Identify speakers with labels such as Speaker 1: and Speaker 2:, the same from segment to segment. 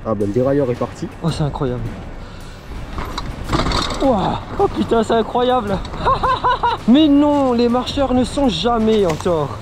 Speaker 1: Ah bah le dérailleur est parti.
Speaker 2: Oh c'est incroyable. Wow. Oh putain c'est incroyable. Mais non, les marcheurs ne sont jamais en tort.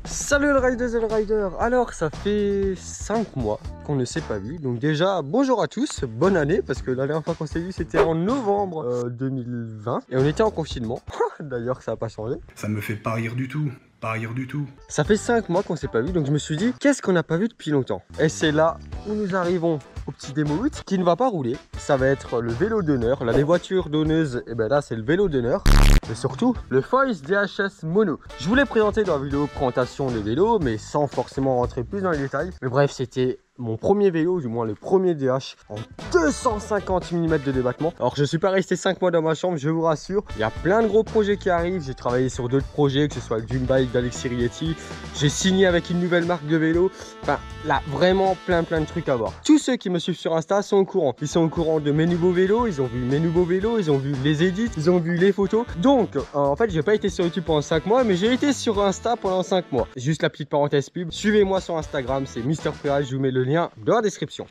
Speaker 2: Salut le Riders et le Rider. Alors ça fait 5 mois qu'on ne s'est pas vu. Donc déjà bonjour à tous, bonne année. Parce que la dernière fois qu'on s'est vu c'était en novembre 2020. Et on était en confinement. D'ailleurs ça n'a pas changé.
Speaker 3: Ça me fait pas rire du tout. Pas rire du tout.
Speaker 2: Ça fait 5 mois qu'on s'est pas vu. Donc je me suis dit qu'est-ce qu'on n'a pas vu depuis longtemps. Et c'est là où nous arrivons au petit démo 8 qui ne va pas rouler. Ça va être le vélo d'honneur. Là les voitures donneuses, et ben là c'est le vélo d'honneur. Et surtout le Foyce DHS Mono. Je voulais présenter dans la vidéo présentation de vélo, mais sans forcément rentrer plus dans les détails. Mais bref, c'était mon premier vélo, du moins le premier DH en 250 mm de débattement. Alors je suis pas resté 5 mois dans ma chambre, je vous rassure. Il y a plein de gros projets qui arrivent. J'ai travaillé sur d'autres projets, que ce soit le Dune Bike d'Alexis Rietti. J'ai signé avec une nouvelle marque de vélo. Enfin là vraiment plein de trucs à voir. Tous ceux qui me suivent sur Insta sont au courant. Ils sont au courant de mes nouveaux vélos, ils ont vu mes nouveaux vélos, ils ont vu les edits, ils ont vu les photos. Donc en fait j'ai pas été sur YouTube pendant 5 mois, mais j'ai été sur Insta pendant 5 mois. Juste la petite parenthèse pub. Suivez-moi sur Instagram, c'est Mister Freeride, je vous mets le lien dans la description.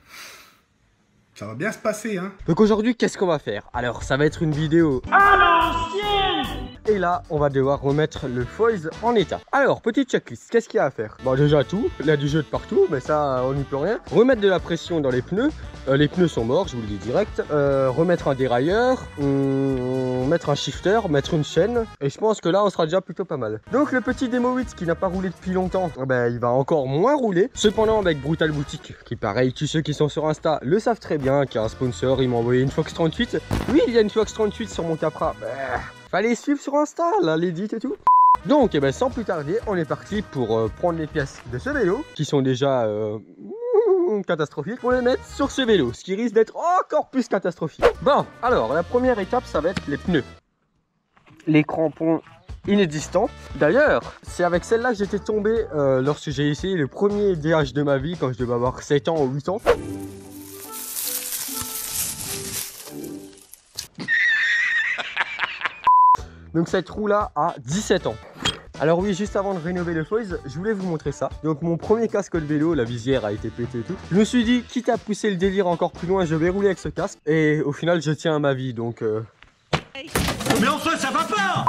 Speaker 3: Ça va bien se passer, hein.
Speaker 2: Donc aujourd'hui, qu'est-ce qu'on va faire? Alors, ça va être une vidéo à l'ancienne. Et là, on va devoir remettre le Foyce en état. Alors, petite checklist, qu'est-ce qu'il y a à faire? Bon, déjà tout, il y a du jeu de partout, mais ça, on n'y peut rien. Remettre de la pression dans les pneus sont morts, je vous le dis direct. Remettre un dérailleur, mettre un shifter, mettre une chaîne. Et je pense que là, on sera déjà plutôt pas mal. Donc, le petit Démo 8 qui n'a pas roulé depuis longtemps, ben, il va encore moins rouler. Cependant, avec Brutal Boutique, qui pareil, tous ceux qui sont sur Insta le savent très bien, qui a un sponsor, il m'a envoyé une Fox 38. Oui, il y a une Fox 38 sur mon Capra. Fallait suivre sur Insta, là, l'édit et tout. Donc, eh ben, sans plus tarder, on est parti pour prendre les pièces de ce vélo, qui sont déjà catastrophiques, pour les mettre sur ce vélo, ce qui risque d'être encore plus catastrophique. Bon, alors, la première étape, ça va être les pneus. Les crampons inexistants. D'ailleurs, c'est avec celle-là que j'étais tombé lorsque j'ai essayé le premier DH de ma vie, quand je devais avoir 7 ans ou 8 ans. Donc cette roue là a 17 ans. Alors oui, juste avant de rénover le Foyce, je voulais vous montrer ça. Donc mon premier casque de vélo, la visière a été pétée et tout. Je me suis dit, quitte à pousser le délire encore plus loin, je vais rouler avec ce casque. Et au final, je tiens à ma vie, donc...
Speaker 4: Mais enfin, ça va pas!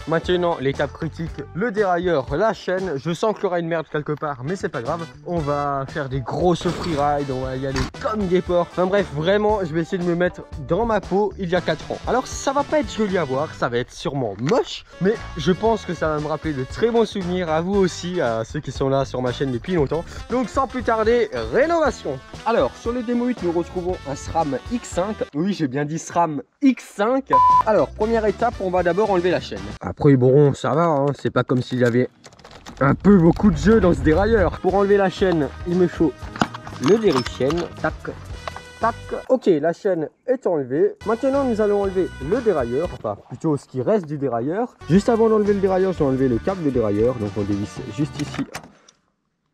Speaker 2: Maintenant, l'étape critique, le dérailleur, la chaîne. Je sens qu'il y aura une merde quelque part, mais c'est pas grave. On va faire des grosses freerides, on va y aller comme des porcs. Enfin bref, vraiment, je vais essayer de me mettre dans ma peau il y a 4 ans. Alors, ça va pas être joli à voir, ça va être sûrement moche, mais je pense que ça va me rappeler de très bons souvenirs à vous aussi, à ceux qui sont là sur ma chaîne depuis longtemps. Donc, sans plus tarder, rénovation. Alors, sur le Démo 8, nous retrouvons un SRAM X5. Oui, j'ai bien dit SRAM X5. Alors, première étape, on va d'abord enlever la chaîne. Après, bon, ça va, hein, c'est pas comme s'il y avait un peu beaucoup de jeu dans ce dérailleur. Pour enlever la chaîne, il me faut le dérive-chaîne. Tac, tac. Ok, la chaîne est enlevée. Maintenant, nous allons enlever le dérailleur, enfin plutôt ce qui reste du dérailleur. Juste avant d'enlever le dérailleur, j'ai enlevé le câble de dérailleur. Donc on dévisse juste ici.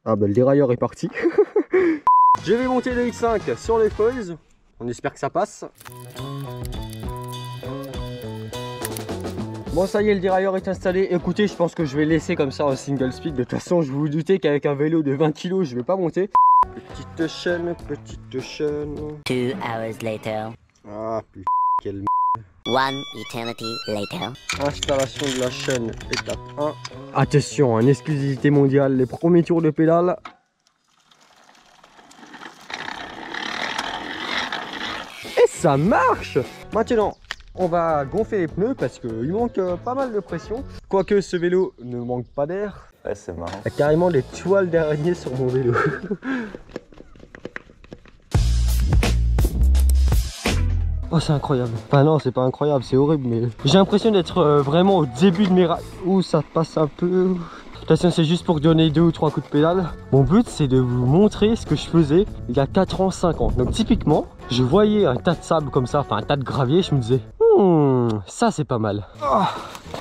Speaker 2: Ah ben le dérailleur est parti. Je vais monter le X5 sur les Foyce. On espère que ça passe. Bon, ça y est, le dérailleur est installé. Écoutez, je pense que je vais laisser comme ça en single speed. De toute façon, je vous doutais qu'avec un vélo de 20 kg, je vais pas monter. Petite chaîne, petite chaîne.
Speaker 5: 2 hours later.
Speaker 2: Ah putain, quelle
Speaker 5: One eternity later.
Speaker 2: Installation de la chaîne, étape 1. Attention, en exclusivité mondiale, les premiers tours de pédale. Et ça marche! Maintenant, on va gonfler les pneus parce qu'il manque pas mal de pression. Quoique ce vélo ne manque pas d'air.
Speaker 6: Ouais, c'est marrant.
Speaker 2: Il y a carrément des toiles d'araignée sur mon vélo. Oh, c'est incroyable. Enfin non, c'est pas incroyable, c'est horrible, mais j'ai l'impression d'être vraiment au début de mes rails. Ouh, ça passe un peu. De toute façon, c'est juste pour donner 2 ou 3 coups de pédale. Mon but, c'est de vous montrer ce que je faisais il y a 4 ans, 5 ans. Donc typiquement, je voyais un tas de sable comme ça, enfin un tas de gravier, je me disais, ça c'est pas mal. Oh,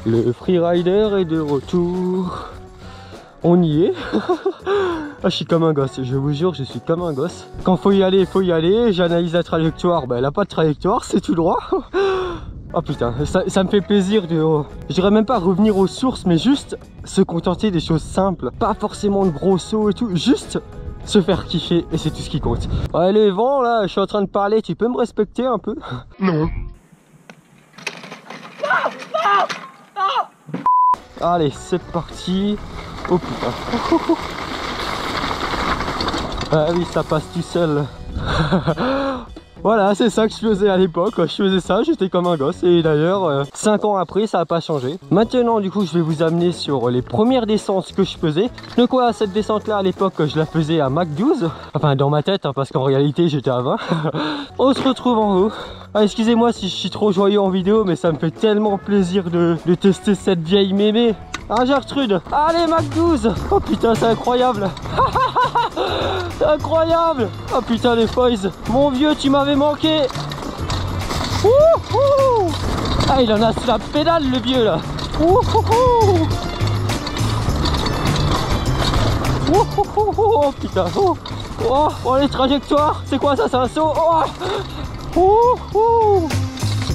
Speaker 2: le freerider est de retour. On y est. Ah, je suis comme un gosse, je vous jure, je suis comme un gosse. Quand faut y aller, faut y aller. J'analyse la trajectoire, ben elle a pas de trajectoire, c'est tout droit. Oh putain, ça me fait plaisir de, je dirais même pas revenir aux sources, mais juste se contenter des choses simples. Pas forcément de gros sauts et tout, juste se faire kiffer et c'est tout ce qui compte. Ouais, les vents là, je suis en train de parler, tu peux me respecter un peu?
Speaker 3: Non.
Speaker 2: Allez, c'est parti. Oh putain. Ah oui, ça passe tout seul. Voilà, c'est ça que je faisais à l'époque. Je faisais ça, j'étais comme un gosse. Et d'ailleurs, 5 ans après, ça n'a pas changé. Maintenant, du coup, je vais vous amener sur les premières descentes que je faisais. Donc voilà, cette descente-là, à l'époque, je la faisais à Mach 12. Enfin, dans ma tête, hein, parce qu'en réalité, j'étais à 20. On se retrouve en haut. Ah, excusez-moi si je suis trop joyeux en vidéo, mais ça me fait tellement plaisir de tester cette vieille mémé. Ah, Gertrude, allez, Mach 12. Oh putain, c'est incroyable. C'est incroyable. Oh putain, les foils. Mon vieux, tu m'avais manqué. Ouhou. Ah, il en a sous la pédale, le vieux, là. Ouhou. Ouhou. Oh putain. Oh, les trajectoires. C'est quoi ça? C'est un saut. Ouhou.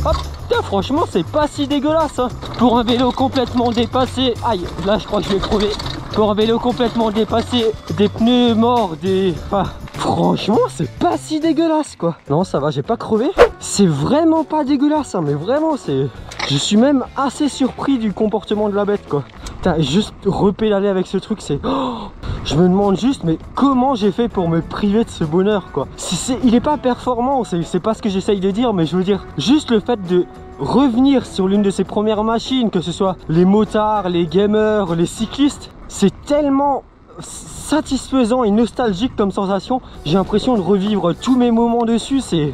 Speaker 2: Hop. Putain, franchement, c'est pas si dégueulasse, hein. Pour un vélo complètement dépassé. Aïe, là, je crois que je vais crever. Pour un vélo complètement dépassé, des pneus morts, franchement, c'est pas si dégueulasse, quoi. Non, ça va, j'ai pas crevé. C'est vraiment pas dégueulasse, hein, mais vraiment, c'est... Je suis même assez surpris du comportement de la bête, quoi. Putain, juste repédaler avec ce truc, c'est... Oh, je me demande juste, mais comment j'ai fait pour me priver de ce bonheur, quoi. Il est pas performant, c'est pas ce que j'essaye de dire, mais je veux dire, juste le fait de revenir sur l'une de ses premières machines, que ce soit les motards, les gamers, les cyclistes, c'est tellement satisfaisant et nostalgique comme sensation. J'ai l'impression de revivre tous mes moments dessus, c'est...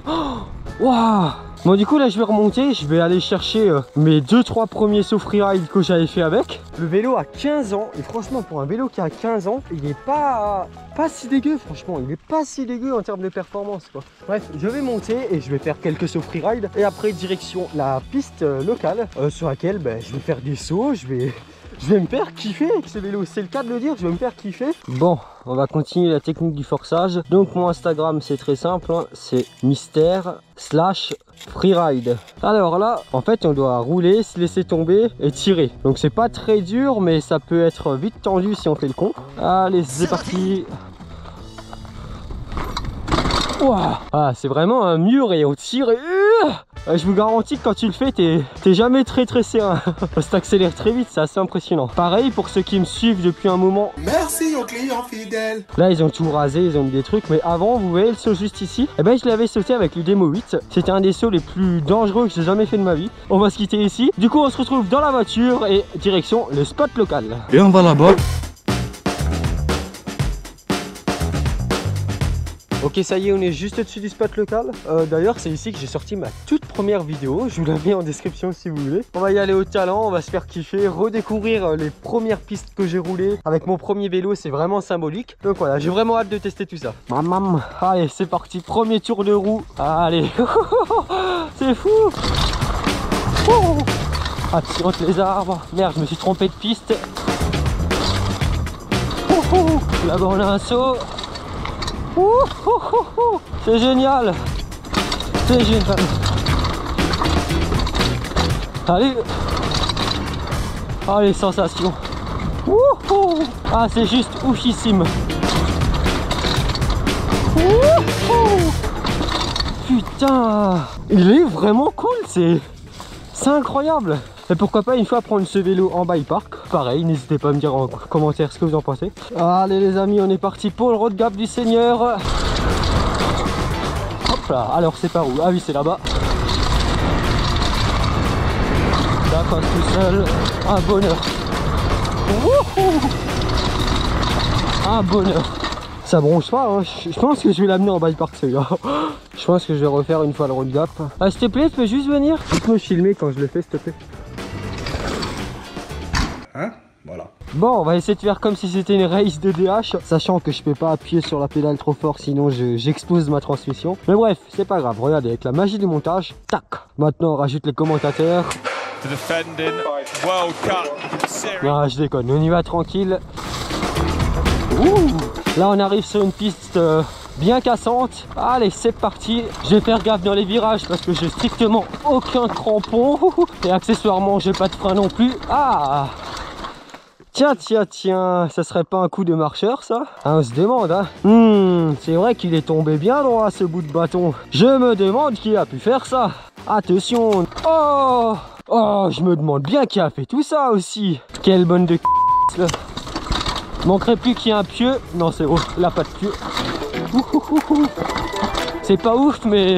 Speaker 2: Waouh. Bon, du coup là je vais remonter, je vais aller chercher mes 2-3 premiers sauts freeride que j'avais fait avec. Le vélo a 15 ans et franchement pour un vélo qui a 15 ans, il est pas si dégueu, franchement, il est pas si dégueu en termes de performance, quoi. Bref, je vais monter et je vais faire quelques sauts freeride et après direction la piste locale sur laquelle je vais faire des sauts, je vais me faire kiffer avec ce vélo, c'est le cas de le dire, je vais me faire kiffer. Bon, on va continuer la technique du forçage. Donc mon Instagram c'est très simple, hein, c'est Mister/freeride. Alors là, en fait on doit rouler, se laisser tomber et tirer. Donc c'est pas très dur, mais ça peut être vite tendu si on fait le con. Allez, c'est parti. Wow. Ah, c'est vraiment un mur et on tire et... je vous garantis que quand tu le fais, t'es jamais très serein. Parce que t'accélères très vite, c'est assez impressionnant. Pareil pour ceux qui me suivent depuis un moment.
Speaker 3: Merci aux clients fidèles.
Speaker 2: Là, ils ont tout rasé, ils ont mis des trucs. Mais avant, vous voyez le saut juste ici. Et je l'avais sauté avec le Démo 8. C'était un des sauts les plus dangereux que j'ai jamais fait de ma vie. On va se quitter ici. Du coup, on se retrouve dans la voiture et direction le spot local.
Speaker 3: Et on va là-bas.
Speaker 2: Ok, ça y est, on est juste au-dessus du spot local. D'ailleurs, c'est ici que j'ai sorti ma toute première vidéo. Je vous la mets en description si vous voulez. On va y aller au talent, on va se faire kiffer, redécouvrir les premières pistes que j'ai roulées. Avec mon premier vélo, c'est vraiment symbolique. Donc voilà, j'ai vraiment hâte de tester tout ça. Maman, allez, c'est parti. Premier tour de roue. Allez, c'est fou. Ah, tu rentres les arbres. Merde, je me suis trompé de piste. Là-bas, on a un saut. C'est génial. C'est génial. Allez. Ah, les sensations. Ah, c'est juste oufissime. Putain, il est vraiment cool, c'est incroyable. Et pourquoi pas une fois prendre ce vélo en bike park. Pareil, n'hésitez pas à me dire en commentaire ce que vous en pensez. Allez les amis, on est parti pour le road gap du Seigneur. Hop là, alors c'est par où? Ah oui, c'est là-bas. Ça passe tout seul. Un bonheur. Un bonheur. Ça bronche pas, hein. Je pense que je vais l'amener en bike park celui-là. Je pense que je vais refaire une fois le road gap. Ah, s'il te plaît, tu peux juste venir? Juste me filmer quand je le fais, s'il te plaît.
Speaker 3: Hein? Voilà.
Speaker 2: Bon, on va essayer de faire comme si c'était une race de DH, sachant que je peux pas appuyer sur la pédale trop fort, sinon j'expose ma transmission. Mais bref, c'est pas grave, regardez, avec la magie du montage, tac. Maintenant, on rajoute les commentateurs. Non, je déconne, on y va tranquille. Ouh. Là, on arrive sur une piste bien cassante. Allez, c'est parti. Je vais faire gaffe dans les virages parce que j'ai strictement aucun crampon. Et accessoirement, j'ai pas de frein non plus. Ah! Tiens, ça serait pas un coup de marcheur ça? On se demande, hein. C'est vrai qu'il est tombé bien droit ce bout de bâton. Je me demande qui a pu faire ça. Attention. Oh, je me demande bien qui a fait tout ça aussi. Quelle bonne de là. Manquerait plus qu'il y ait un pieu. Non, c'est bon, là pas de pieu. C'est pas ouf, mais...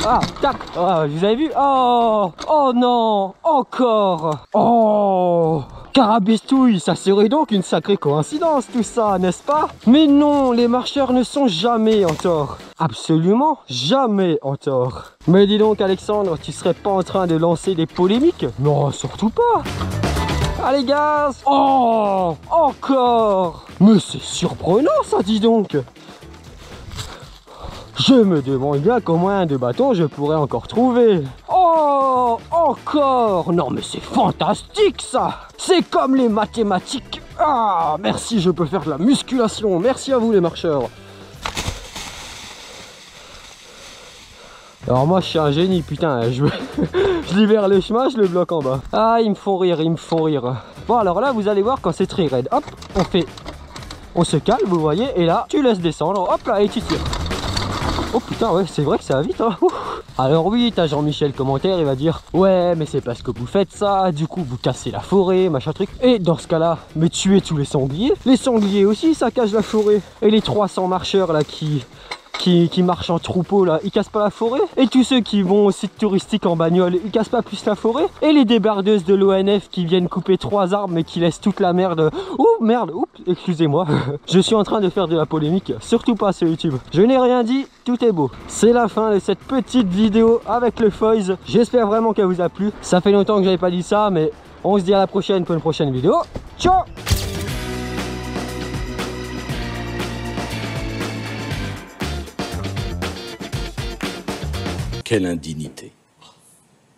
Speaker 2: Ah, tac. Vous avez vu? Oh non, encore. Oh, carabistouille, ça serait donc une sacrée coïncidence tout ça, n'est-ce pas? Mais non, les marcheurs ne sont jamais en tort. Absolument jamais en tort. Mais dis donc Alexandre, tu serais pas en train de lancer des polémiques? Non, surtout pas. Allez gaz. Oh, encore. Mais c'est surprenant ça, dis donc. Je me demande bien combien de bâtons je pourrais encore trouver. Oh, encore. Non mais c'est fantastique ça. C'est comme les mathématiques. Ah, merci, je peux faire de la musculation. Merci à vous les marcheurs. Alors moi je suis un génie, putain, je libère le chemin, je le bloque en bas. Ah, ils me font rire, ils me font rire. Bon alors là vous allez voir quand c'est très raide. Hop, on se calme, vous voyez, et là tu laisses descendre, hop là, et tu tires. Oh putain, ouais, c'est vrai que ça va vite, hein. Alors oui, t'as Jean-Michel commentaire, il va dire ouais, mais c'est parce que vous faites ça, du coup vous cassez la forêt, machin truc. Et dans ce cas-là, mais tuez tous les sangliers. Les sangliers aussi, ça cache la forêt. Et les 300 marcheurs là qui marchent en troupeau là, ils cassent pas la forêt. Et tous ceux qui vont au site touristique en bagnole, ils cassent pas plus la forêt. Et les débardeuses de l'ONF qui viennent couper 3 arbres mais qui laissent toute la merde. Oh merde, oups, excusez-moi. Je suis en train de faire de la polémique, surtout pas sur YouTube. Je n'ai rien dit, tout est beau. C'est la fin de cette petite vidéo avec le Foyz. J'espère vraiment qu'elle vous a plu. Ça fait longtemps que j'avais pas dit ça, mais on se dit à la prochaine pour une prochaine vidéo. Ciao!
Speaker 1: Quelle indignité.